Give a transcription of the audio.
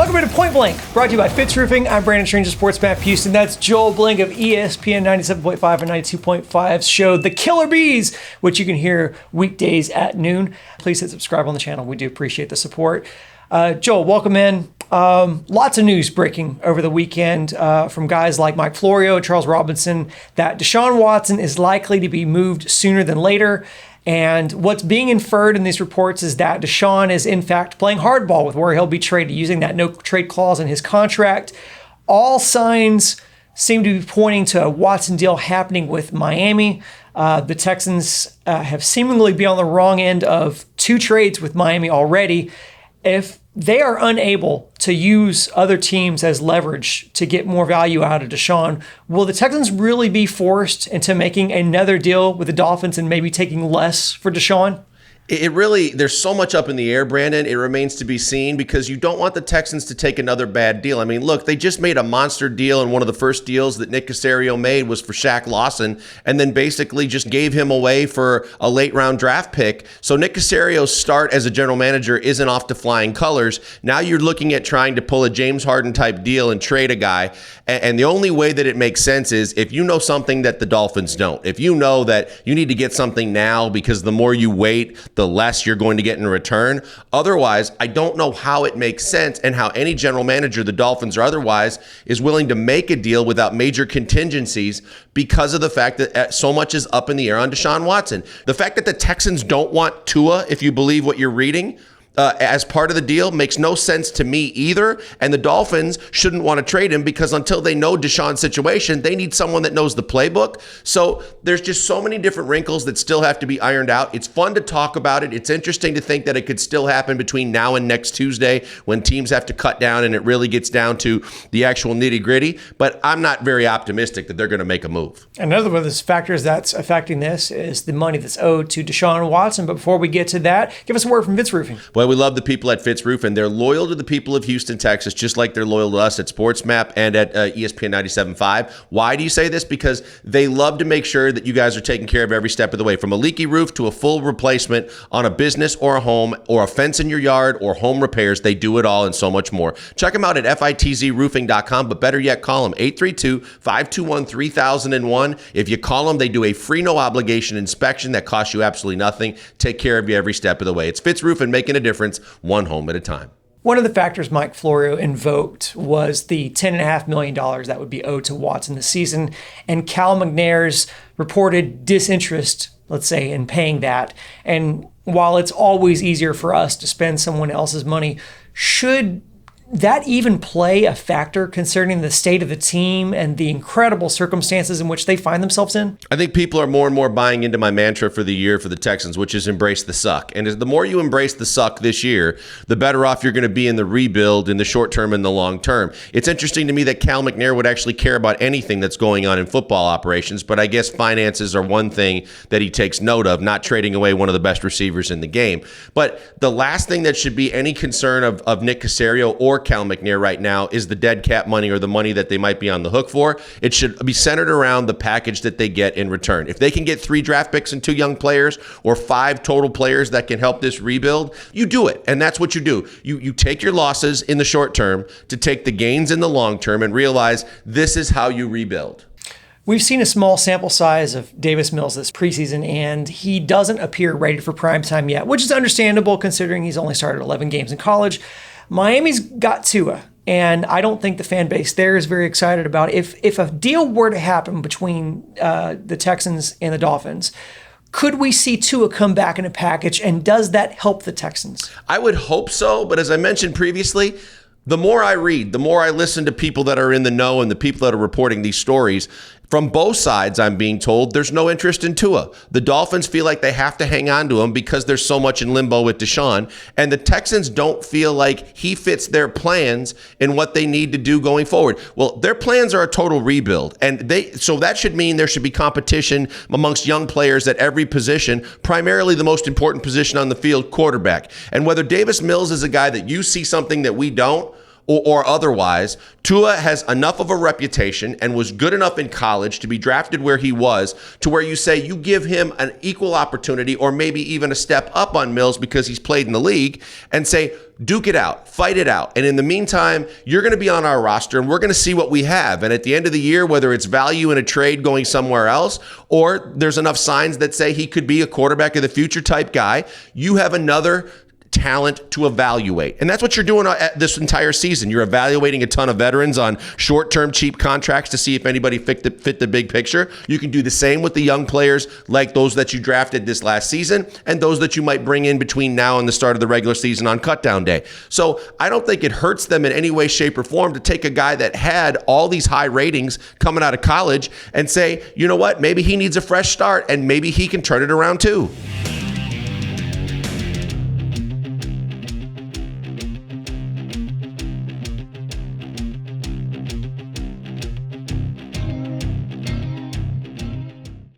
Welcome to Point Blank, brought to you by Fitz Roofing. I'm Brandon Strange of Sports Map Houston. That's Joel Blank of ESPN 97.5 and 92.5's show, The Killer Bees, which you can hear weekdays at noon. Please hit subscribe on the channel. We do appreciate the support. Joel, welcome in. Lots of news breaking over the weekend from guys like Mike Florio, Charles Robinson, that Deshaun Watson is likely to be moved sooner than later. And what's being inferred in these reports is that Deshaun is in fact playing hardball with where he'll be traded, using that no trade clause in his contract. All signs seem to be pointing to a Watson deal happening with Miami. The Texans have seemingly been on the wrong end of two trades with Miami already. If they are unable to use other teams as leverage to get more value out of Deshaun, will the Texans really be forced into making another deal with the Dolphins and maybe taking less for Deshaun? It really, there's so much up in the air, Brandon. It remains to be seen because you don't want the Texans to take another bad deal. I mean, look, they just made a monster deal, and one of the first deals that Nick Caserio made was for Shaq Lawson, and then basically just gave him away for a late round draft pick. So Nick Caserio's start as a general manager isn't off to flying colors. Now you're looking at trying to pull a James Harden type deal and trade a guy. And the only way that it makes sense is if you know something that the Dolphins don't. If you know that you need to get something now because the more you wait, the less you're going to get in return. Otherwise, I don't know how it makes sense and how any general manager, the Dolphins or otherwise, is willing to make a deal without major contingencies because of the fact that so much is up in the air on Deshaun Watson. The fact that the Texans don't want Tua, if you believe what you're reading, as part of the deal makes no sense to me either. And the Dolphins shouldn't want to trade him because until they know Deshaun's situation, they need someone that knows the playbook. So there's just so many different wrinkles that still have to be ironed out. It's fun to talk about it. It's interesting to think that it could still happen between now and next Tuesday when teams have to cut down and it really gets down to the actual nitty gritty. But I'm not very optimistic that they're going to make a move. Another one of those factors that's affecting this is the money that's owed to Deshaun Watson. But before we get to that, give us a word from Fitz Roofing. Well, we love the people at Fitz Roof, and they're loyal to the people of Houston, Texas, just like they're loyal to us at SportsMap and at ESPN 97.5. Why do you say this? Because they love to make sure that you guys are taken care of every step of the way, from a leaky roof to a full replacement on a business or a home or a fence in your yard or home repairs. They do it all and so much more. Check them out at fitzroofing.com, but better yet, call them 832-521-3001. If you call them, they do a free, no obligation inspection that costs you absolutely nothing. Take care of you every step of the way. It's Fitz Roof and making a difference, one home at a time. One of the factors Mike Florio invoked was the $10.5 million that would be owed to Watson this season, and Cal McNair's reported disinterest, let's say, in paying that. And while it's always easier for us to spend someone else's money, should that even play a factor concerning the state of the team and the incredible circumstances in which they find themselves in? I think people are more and more buying into my mantra for the year for the Texans, which is embrace the suck. And the more you embrace the suck this year, the better off you're going to be in the rebuild in the short term and the long term. It's interesting to me that Cal McNair would actually care about anything that's going on in football operations, but I guess finances are one thing that he takes note of, not trading away one of the best receivers in the game. But the last thing that should be any concern of Nick Caserio or Cal McNair right now is the dead cap money or the money that they might be on the hook for. It should be centered around the package that they get in return. If they can get 3 draft picks and 2 young players or 5 total players that can help this rebuild, you do it. And that's what you do. You take your losses in the short term to take the gains in the long term and realize this is how you rebuild. We've seen a small sample size of Davis Mills this preseason, and he doesn't appear ready for primetime yet, which is understandable considering he's only started 11 games in college. Miami's got Tua, and I don't think the fan base there is very excited about it. If a deal were to happen between the Texans and the Dolphins, could we see Tua come back in a package, and does that help the Texans? I would hope so, but as I mentioned previously, the more I read, the more I listen to people that are in the know and the people that are reporting these stories, from both sides, I'm being told there's no interest in Tua. The Dolphins feel like they have to hang on to him because there's so much in limbo with Deshaun. And the Texans don't feel like he fits their plans in what they need to do going forward. Well, their plans are a total rebuild. And so that should mean there should be competition amongst young players at every position, primarily the most important position on the field, quarterback. And whether Davis Mills is a guy that you see something that we don't, or otherwise, Tua has enough of a reputation and was good enough in college to be drafted where he was, to where you say you give him an equal opportunity or maybe even a step up on Mills because he's played in the league, and say, duke it out, fight it out. And in the meantime, you're going to be on our roster and we're going to see what we have. And at the end of the year, whether it's value in a trade going somewhere else, or there's enough signs that say he could be a quarterback of the future type guy, you have another talent to evaluate. And that's what you're doing this entire season. You're evaluating a ton of veterans on short-term cheap contracts to see if anybody fit the big picture. You can do the same with the young players like those that you drafted this last season and those that you might bring in between now and the start of the regular season on cutdown day. So I don't think it hurts them in any way, shape, or form to take a guy that had all these high ratings coming out of college and say, you know what, maybe he needs a fresh start and maybe he can turn it around too.